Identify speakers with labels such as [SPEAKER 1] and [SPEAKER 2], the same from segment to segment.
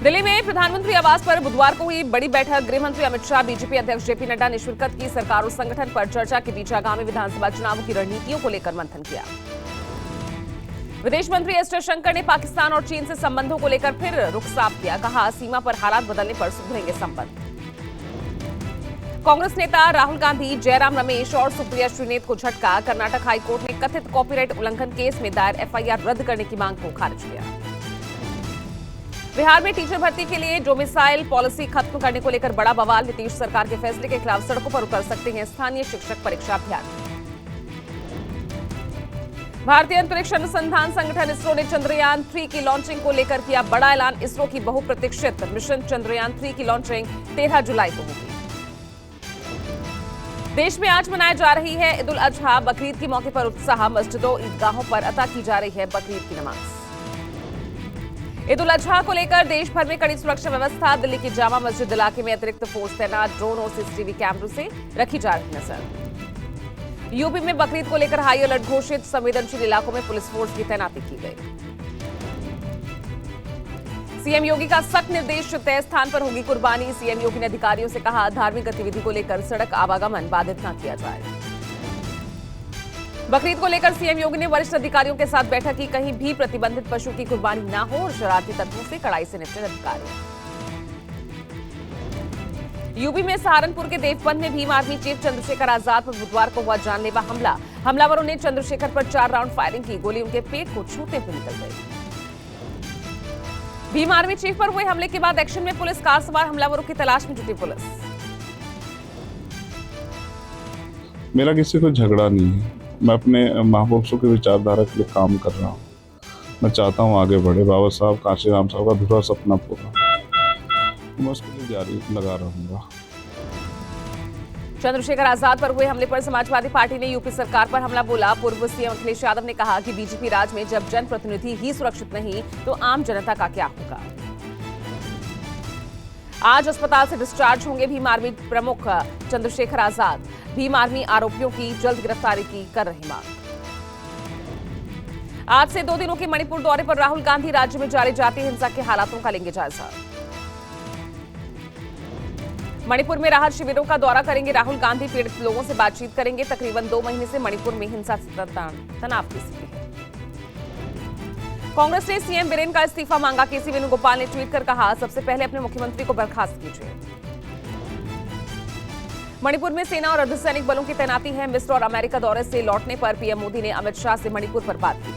[SPEAKER 1] दिल्ली में प्रधानमंत्री आवास पर बुधवार को हुई बड़ी बैठक। गृह मंत्री अमित शाह, बीजेपी अध्यक्ष जेपी नड्डा ने शिरकत की। सरकार और संगठन पर चर्चा के बीच आगामी विधानसभा चुनावों की रणनीतियों को लेकर मंथन किया। विदेश मंत्री एस जयशंकर ने पाकिस्तान और चीन से संबंधों को लेकर फिर रुख साफ किया। कहा, सीमा पर हालात बदलने पर सुधरेंगे संबंध। कांग्रेस नेता राहुल गांधी, जयराम रमेश और सुप्रिया श्रीनेत को झटका। कर्नाटक हाईकोर्ट ने कथित कॉपीराइट उल्लंघन केस में दायर एफआईआर रद्द करने की मांग को खारिज किया। बिहार में टीचर भर्ती के लिए डोमिसाइल पॉलिसी खत्म करने को लेकर बड़ा बवाल। नीतीश सरकार के फैसले के खिलाफ सड़कों पर उतर सकते हैं स्थानीय शिक्षक परीक्षा अभ्यर्थी। भारतीय अंतरिक्ष अनुसंधान संगठन इसरो ने चंद्रयान 3 की लॉन्चिंग को लेकर किया बड़ा ऐलान। इसरो की बहुप्रतीक्षित मिशन चंद्रयान 3 की लॉन्चिंग 13 जुलाई को होगी। देश में आज मनाई जा रही है ईद उल अजहा। बकरीद के मौके पर उत्साह। मस्जिदों, ईदगाहों पर अता की जा रही है बकरीद की नमाज। ईद उल अजहा को लेकर देश भर में कड़ी सुरक्षा व्यवस्था। दिल्ली की जामा मस्जिद इलाके में अतिरिक्त फोर्स तैनात। ड्रोन और सीसीटीवी कैमरों से रखी जा रही नजर। यूपी में बकरीद को लेकर हाई अलर्ट घोषित। संवेदनशील इलाकों में पुलिस फोर्स की तैनाती की गई। सीएम योगी का सख्त निर्देश, तय स्थान पर होगी कुर्बानी। सीएम योगी ने अधिकारियों से कहा, धार्मिक गतिविधि को लेकर सड़क आवागमन बाधित न किया जाए। बकरीद को लेकर सीएम योगी ने वरिष्ठ अधिकारियों के साथ बैठक की। कहीं भी प्रतिबंधित पशु की कुर्बानी न हो और शरारती तत्वों से कड़ाई से निपटे अधिकारी। यूपी में सहारनपुर के देवबंद में भीम आर्मी चीफ चंद्रशेखर आजाद पर बुधवार को हुआ जानलेवा हमला। हमलावरों ने चंद्रशेखर पर 4 राउंड फायरिंग की। गोली उनके पेट को छूते हुए निकल गई। भीम आर्मी चीफ पर हुए हमले के बाद एक्शन में पुलिस। कार सवार हमलावरों की तलाश में जुटी पुलिस।
[SPEAKER 2] मेरा किसी को झगड़ा नहीं है। मैं अपने महापुरुषों की विचारधारा के लिए काम कर रहा हूँ। मैं चाहता हूँ आगे बढ़े। बाबा साहब, कांशीराम साहब का अधूरा सपना पूरा। मैं उसके लिए जारी लगा रहूंगा।
[SPEAKER 1] चंद्रशेखर आजाद पर हुए हमले पर समाजवादी पार्टी ने यूपी सरकार पर हमला बोला। पूर्व सीएम अखिलेश यादव ने कहा कि बीजेपी राज में जब जनप्रतिनिधि ही सुरक्षित नहीं तो आम जनता का क्या होगा। आज अस्पताल से डिस्चार्ज होंगे भीम आर्मी प्रमुख चंद्रशेखर आजाद। भीम आर्मी आरोपियों की जल्द गिरफ्तारी की कर रही मांग। आज से 2 दिनों के मणिपुर दौरे पर राहुल गांधी। राज्य में जारी जातीय हिंसा के हालातों का लेंगे जायजा। मणिपुर में राहत शिविरों का दौरा करेंगे राहुल गांधी। पीड़ित लोगों से बातचीत करेंगे। तकरीबन 2 महीने से मणिपुर में हिंसा से तनाव की स्थिति है। कांग्रेस ने सीएम बीरेन का इस्तीफा मांगा। केसी वेणुगोपाल ने ट्वीट कर कहा, सबसे पहले अपने मुख्यमंत्री को बर्खास्त कीजिए। मणिपुर में सेना और अर्धसैनिक बलों की तैनाती है। मिस्र और अमेरिका दौरे से लौटने पर पीएम मोदी ने अमित शाह से मणिपुर पर बात की।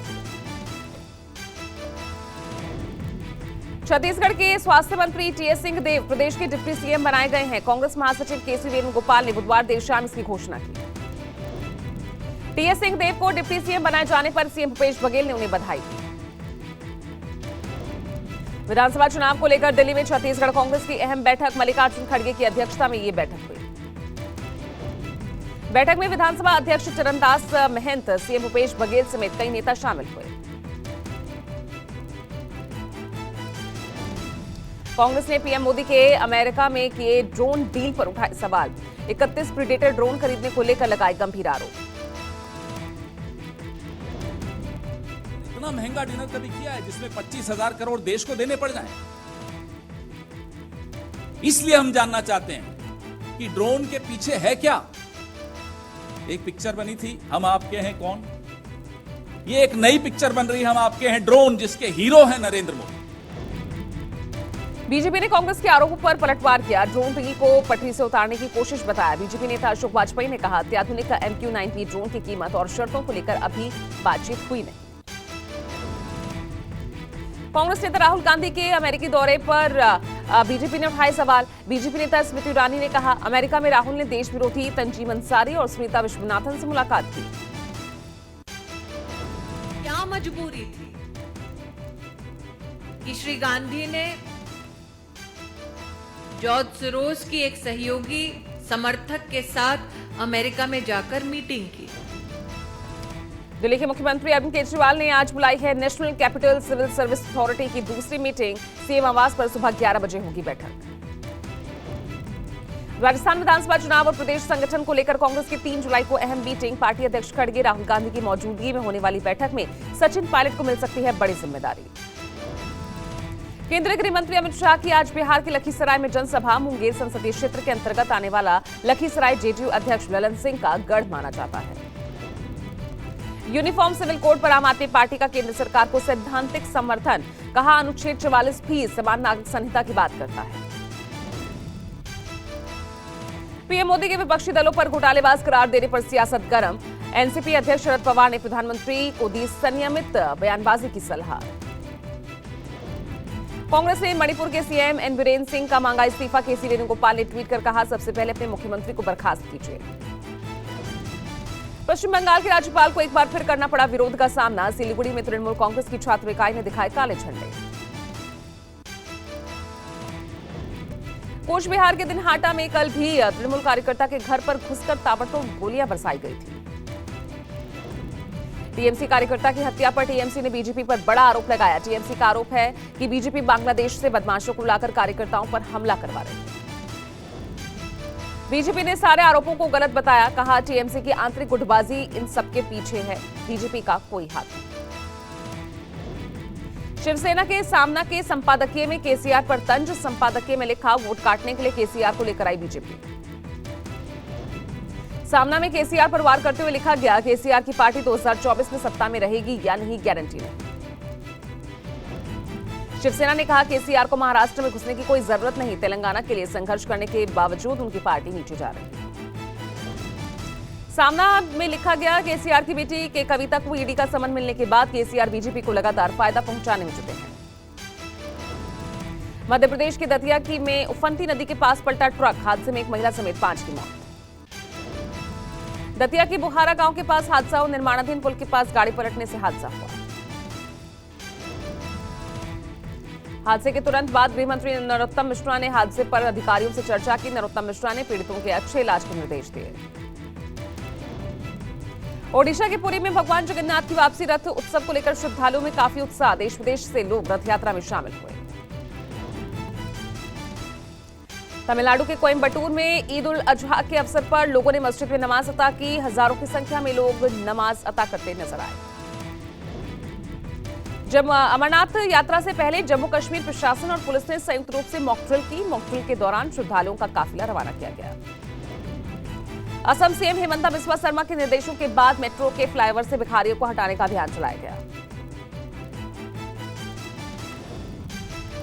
[SPEAKER 1] छत्तीसगढ़ के स्वास्थ्य मंत्री टीएस सिंहदेव प्रदेश के डिप्टी सीएम बनाए गए हैं। कांग्रेस महासचिव केसी वेणुगोपाल ने बुधवार देर शाम इसकी घोषणा की। टीएस सिंहदेव को डिप्टी सीएम बनाए जाने पर सीएम भूपेश बघेल ने उन्हें बधाई दी। विधानसभा चुनाव को लेकर दिल्ली में छत्तीसगढ़ कांग्रेस की अहम बैठक। मल्लिकार्जुन खड़गे की अध्यक्षता में यह बैठक हुई। बैठक में विधानसभा अध्यक्ष चरणदास महंत, सीएम भूपेश बघेल समेत कई नेता शामिल हुए। कांग्रेस ने पीएम मोदी के अमेरिका में किए ड्रोन डील पर उठाए सवाल। 31 प्रीडेटर ड्रोन खरीदने को लेकर लगाए गंभीर आरोप।
[SPEAKER 3] इतना महंगा डिनर कभी किया है जिसमें 25,000 करोड़ देश को देने पड़ जाए? इसलिए हम जानना चाहते हैं कि ड्रोन के पीछे है क्या। एक पिक्चर बनी थी, हम आपके हैं कौन। ये एक नई पिक्चर बन रही है, हम आपके हैं ड्रोन, जिसके हीरो हैं नरेंद्र मोदी।
[SPEAKER 1] बीजेपी ने कांग्रेस के आरोपों पर पलटवार किया। ड्रोन डील को पटरी से उतारने की कोशिश बताया। बीजेपी नेता अशोक वाजपेयी ने कहा, अत्याधुनिक MQ-9 ड्रोन की कीमत और शर्तों को लेकर अभी बातचीत हुई नहीं। कांग्रेस नेता राहुल गांधी के अमेरिकी दौरे पर बीजेपी ने उठाए सवाल। बीजेपी नेता स्मृति ईरानी ने कहा, अमेरिका में राहुल ने देश विरोधी तंजीम अंसारी और सुनीता विश्वनाथन से मुलाकात की।
[SPEAKER 4] क्या मजबूरी थी कि श्री गांधी ने जॉर्ज सोरोस की एक सहयोगी समर्थक के साथ अमेरिका में जाकर मीटिंग की।
[SPEAKER 1] दिल्ली के मुख्यमंत्री अरविंद केजरीवाल ने आज बुलाई है national capital civil service authority की दूसरी मीटिंग। सीएम आवास पर सुबह 11 बजे होगी बैठक। राजस्थान विधानसभा चुनाव और प्रदेश संगठन को लेकर कांग्रेस की 3 जुलाई को अहम मीटिंग। पार्टी अध्यक्ष खड़गे, राहुल गांधी की मौजूदगी में होने वाली बैठक में सचिन पायलट को मिल सकती है बड़ी जिम्मेदारी। केंद्रीय गृह मंत्री अमित शाह की आज बिहार के लखीसराय में जनसभा। मुंगेर संसदीय क्षेत्र के अंतर्गत आने वाला लखीसराय जेडीयू अध्यक्ष ललन सिंह का गढ़ माना जाता है। यूनिफॉर्म सिविल कोड पर आम आदमी पार्टी का केंद्र सरकार को सैद्धांतिक समर्थन, कहा अनुच्छेद 44 भी समान नागरिक संहिता की बात करता है। पीएम मोदी के विपक्षी दलों पर घोटालेबाज करार देने पर सियासत गर्म। एनसीपी अध्यक्ष शरद पवार ने प्रधानमंत्री को दी संयमित बयानबाजी की सलाह। कांग्रेस ने मणिपुर के सीएम एन बीरेन सिंह का मांगा इस्तीफा। केसी वेणुगोपाल ने ट्वीट कर कहा, सबसे पहले अपने मुख्यमंत्री को बर्खास्त कीजिए। पश्चिम बंगाल के राज्यपाल को एक बार फिर करना पड़ा विरोध का सामना। सिलीगुड़ी में तृणमूल कांग्रेस की छात्र इकाई ने दिखाए काले झंडे। कोच बिहार के दिनहाटा में कल भी तृणमूल कार्यकर्ता के घर पर घुसकर ताबड़तोड़ गोलियां बरसाई गई थी। टीएमसी कार्यकर्ता की हत्या पर टीएमसी ने बीजेपी पर बड़ा आरोप लगाया। टीएमसी का आरोप है कि बीजेपी बांग्लादेश से बदमाशों को लाकर कार्यकर्ताओं पर हमला करवा रही है। बीजेपी ने सारे आरोपों को गलत बताया। कहा, टीएमसी की आंतरिक गुटबाजी इन सबके पीछे है, बीजेपी का कोई हाथ नहीं। शिवसेना के सामना के संपादकीय में केसीआर पर तंज। संपादकीय में लिखा, वोट काटने के लिए केसीआर को लेकर आई बीजेपी। सामना में केसीआर पर वार करते हुए लिखा गया, केसीआर की पार्टी 2024 में सत्ता में रहेगी या नहीं, गारंटी नहीं। शिवसेना ने कहा, केसीआर को महाराष्ट्र में घुसने की कोई जरूरत नहीं। तेलंगाना के लिए संघर्ष करने के बावजूद उनकी पार्टी नीचे जा रही है। सामना में लिखा गया, केसीआर की बेटी के कविता को ईडी का समन मिलने के बाद केसीआर बीजेपी को लगातार फायदा पहुंचाने में जुटे हैं। मध्य प्रदेश के दतिया की में उफंती नदी के पास पलटा ट्रक। हादसे में एक महिला समेत 5 की मौत। दतिया की बुहारा गांव के पास हादसा हुआ। निर्माणाधीन पुल के पास गाड़ी पलटने से हादसा हुआ। हादसे के तुरंत बाद गृह मंत्री नरोत्तम मिश्रा ने हादसे पर अधिकारियों से चर्चा की। नरोत्तम मिश्रा ने पीड़ितों के अच्छे इलाज के निर्देश दिए। ओडिशा के पुरी में भगवान जगन्नाथ की वापसी रथ उत्सव को लेकर श्रद्धालुओं में काफी उत्साह। देश विदेश से लोग रथ यात्रा में शामिल हुए। तमिलनाडु के कोयम्बटूर में ईद उल अजहा के अवसर पर लोगों ने मस्जिद में नमाज अता की। हजारों की संख्या में लोग नमाज अता करते नजर आए। अमरनाथ यात्रा से पहले जम्मू कश्मीर प्रशासन और पुलिस ने संयुक्त रूप से मॉक ड्रिल की। मॉक ड्रिल के दौरान श्रद्धालुओं का काफिला रवाना किया गया। असम सीएम हेमंता बिस्वा शर्मा के निर्देशों के बाद मेट्रो के फ्लाईओवर से भिखारियों को हटाने का अभियान चलाया गया।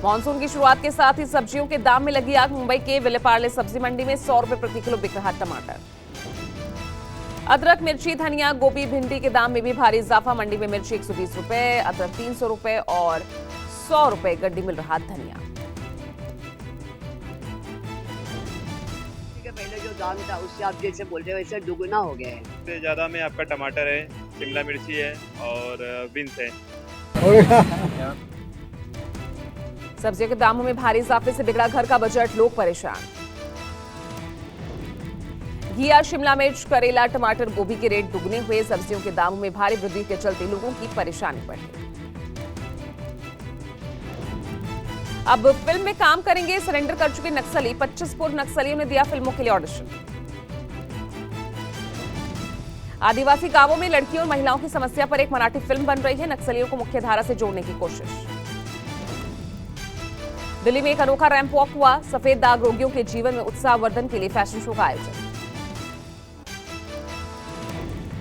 [SPEAKER 1] मानसून की शुरुआत के साथ ही सब्जियों के दाम में लगी आग। मुंबई के विलेपार्ले सब्जी मंडी में 100 रुपए प्रति किलो बिक रहा टमाटर। अदरक, मिर्ची, धनिया, गोभी, भिंडी के दाम में भी भारी इजाफा। मंडी में मिर्ची 120 रुपए, अदरक 300 रुपए और 100 रुपए गड्डी मिल रहा धनिया।
[SPEAKER 5] पहले जो दाम था उससे आप जैसे बोल रहे हो वैसे दुगुना हो गया है।
[SPEAKER 6] सबसे ज्यादा में आपका टमाटर है, शिमला मिर्ची है और बीन्स है।
[SPEAKER 1] सब्जियों के दामों में भारी इजाफे से बिगड़ा घर का बजट, लोग परेशान। घिया, शिमला मिर्च, करेला, टमाटर, गोभी के रेट दुगने हुए। सब्जियों के दामों में भारी वृद्धि के चलते लोगों की परेशानी बढ़ी। अब फिल्म में काम करेंगे। सरेंडर कर चुके नक्सली। 25 पूर्व नक्सलियों ने दिया फिल्मों के लिए ऑडिशन। आदिवासी गांवों में लड़कियों और महिलाओं की समस्या पर एक मराठी फिल्म बन रही है। नक्सलियों को मुख्यधारा से जोड़ने की कोशिश। दिल्ली में एक अनोखा रैंप वॉक हुआ। सफेद दाग रोगियों के जीवन में उत्साहवर्धन के लिए फैशन शो का आयोजन।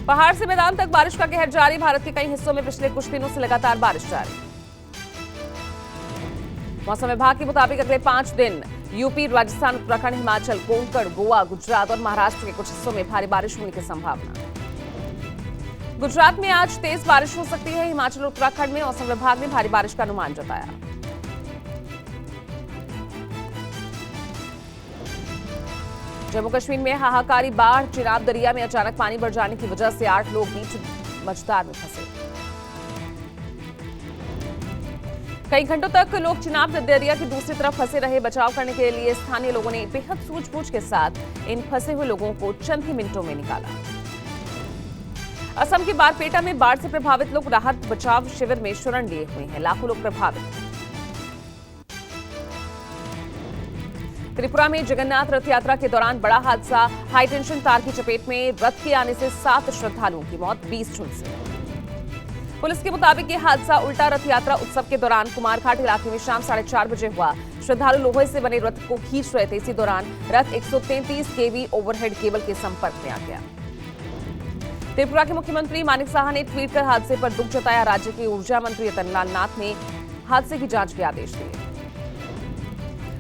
[SPEAKER 1] पहाड़ से मैदान तक बारिश का कहर जारी। भारत के कई हिस्सों में पिछले कुछ दिनों से लगातार बारिश जारी। मौसम विभाग के मुताबिक अगले 5 दिन यूपी, राजस्थान, उत्तराखंड, हिमाचल, कोंकण, गोवा, गुजरात और महाराष्ट्र के कुछ हिस्सों में भारी बारिश होने की संभावना। गुजरात में आज तेज बारिश हो सकती है। हिमाचल और उत्तराखंड में मौसम विभाग ने भारी बारिश का अनुमान जताया। जम्मू कश्मीर में हाहाकारी बाढ़। चिनाब दरिया में अचानक पानी बढ़ जाने की वजह से 8 लोग बीच मझधार में फंसे। कई घंटों तक लोग चिनाब दरिया की दूसरी तरफ फंसे रहे। बचाव करने के लिए स्थानीय लोगों ने बेहद सूझबूझ के साथ इन फंसे हुए लोगों को चंद ही मिनटों में निकाला। असम के बारपेटा में बाढ़ से प्रभावित लोग राहत बचाव शिविर में शरण लिए हुए हैं। लाखों लोग प्रभावित। त्रिपुरा में जगन्नाथ रथ यात्रा के दौरान बड़ा हादसा। हाई टेंशन तार की चपेट में रथ के आने से 7 श्रद्धालुओं की मौत, 20 झुलसे। पुलिस के मुताबिक ये हादसा उल्टा रथ यात्रा उत्सव के दौरान कुमारघाट इलाके में शाम 4:30 बजे हुआ। श्रद्धालु लोहे से बने रथ को खींच रहे थे। इसी दौरान रथ 133 केवी ओवरहेड केबल के संपर्क में आ गया। त्रिपुरा के मुख्यमंत्री मानिक साहा ने ट्वीट कर हादसे पर दुख जताया। राज्य के ऊर्जा मंत्री रतनलाल नाथ ने हादसे की जांच के आदेश दिए।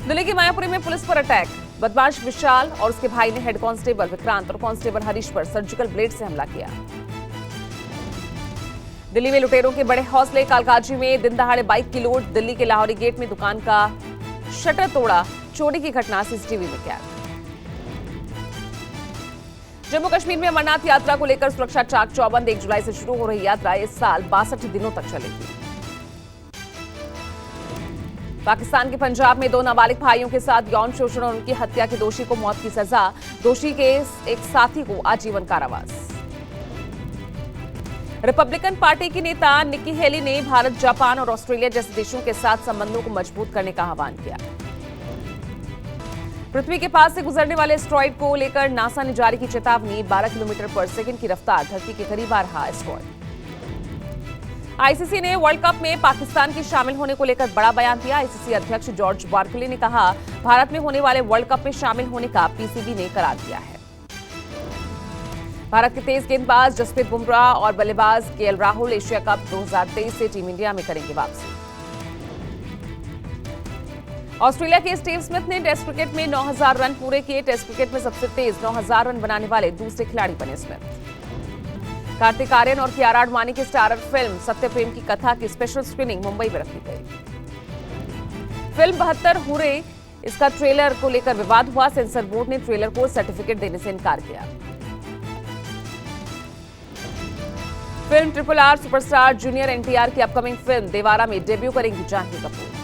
[SPEAKER 1] दिल्ली के मायापुरी में पुलिस पर अटैक। बदमाश विशाल और उसके भाई ने हेड कांस्टेबल विक्रांत और कांस्टेबल हरीश पर सर्जिकल ब्लेड से हमला किया। दिल्ली में लुटेरों के बड़े हौसले। कालकाजी में दिन दहाड़े बाइक की लूट। दिल्ली के लाहौरी गेट में दुकान का शटर तोड़ा। चोरी की घटना सीसीटीवी में कैद। जम्मू कश्मीर में अमरनाथ यात्रा को लेकर सुरक्षा चाक चौबंद। 1 जुलाई से शुरू हो रही यात्रा इस साल 62 दिनों तक चलेगी। पाकिस्तान के पंजाब में 2 नाबालिग भाइयों के साथ यौन शोषण और उनकी हत्या के दोषी को मौत की सजा। दोषी के एक साथी को आजीवन कारावास। रिपब्लिकन पार्टी की नेता निक्की हेली ने भारत, जापान और ऑस्ट्रेलिया जैसे देशों के साथ संबंधों को मजबूत करने का आह्वान किया। पृथ्वी के पास से गुजरने वाले एस्टेरॉयड को लेकर नासा ने जारी की चेतावनी। 12 किलोमीटर पर सेकंड की रफ्तार धरती के करीब आ रहा एस्टेरॉयड। आईसीसी ने वर्ल्ड कप में पाकिस्तान के शामिल होने को लेकर बड़ा बयान दिया। आईसीसी अध्यक्ष जॉर्ज बार्कले ने कहा, भारत में होने वाले वर्ल्ड कप में शामिल होने का पीसीबी ने करार दिया है। भारत के तेज गेंदबाज जसप्रीत बुमराह और बल्लेबाज केएल राहुल एशिया कप 2023 से टीम इंडिया में करेंगे वापसी। ऑस्ट्रेलिया के स्टीव स्मिथ ने टेस्ट क्रिकेट में 9000 रन पूरे किए। टेस्ट क्रिकेट में सबसे तेज 9000 रन बनाने वाले दूसरे खिलाड़ी बने स्मिथ। कार्तिक आर्यन और कियारा आडवाणी की स्टारर फिल्म सत्यप्रेम की कथा की स्पेशल स्क्रीनिंग मुंबई में रखी गई। फिल्म 72 हुरे, इसका ट्रेलर को लेकर विवाद हुआ। सेंसर बोर्ड ने ट्रेलर को सर्टिफिकेट देने से इनकार किया। Film RRR superstar junior NTR की अपकमिंग फिल्म देवारा में डेब्यू करेंगी जानकी कपूर।